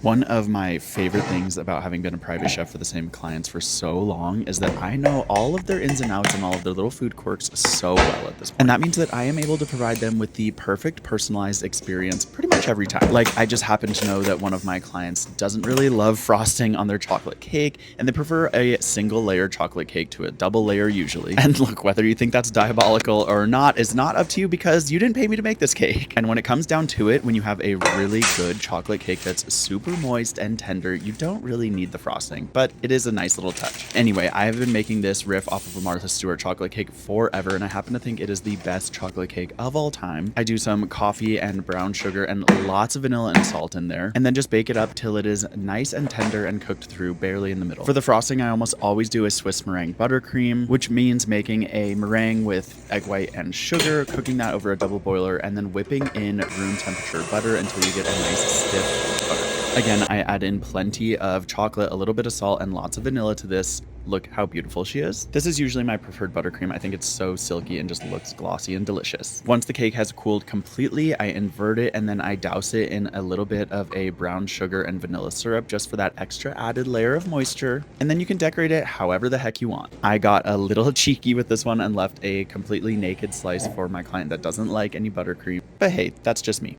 One of my favorite things about having been a private chef for the same clients for so long is that I know all of their ins and outs and all of their little food quirks so well at this point. And that means that I am able to provide them with the perfect personalized experience pretty much every time. Like, I just happen to know that one of my clients doesn't really love frosting on their chocolate cake, and they prefer a single layer chocolate cake to a double layer usually. And look, whether you think that's diabolical or not is not up to you because you didn't pay me to make this cake. And when it comes down to it, when you have a really good chocolate cake that's super moist and tender, you don't really need the frosting, but it is a nice little touch. Anyway, I have been making this riff off of a Martha Stewart chocolate cake forever, and I happen to think it is the best chocolate cake of all time. I do some coffee and brown sugar and lots of vanilla and salt in there, and then just bake it up till it is nice and tender and cooked through barely in the middle. For the frosting, I almost always do a Swiss meringue buttercream, which means making a meringue with egg white and sugar, cooking that over a double boiler, and then whipping in room temperature butter until you get a nice stiff butter. Again, I add in plenty of chocolate, a little bit of salt, and lots of vanilla to this. Look how beautiful she is. This is usually my preferred buttercream. I think it's so silky and just looks glossy and delicious. Once the cake has cooled completely, I invert it and then I douse it in a little bit of a brown sugar and vanilla syrup just for that extra added layer of moisture. And then you can decorate it however the heck you want. I got a little cheeky with this one and left a completely naked slice for my client that doesn't like any buttercream. But hey, that's just me.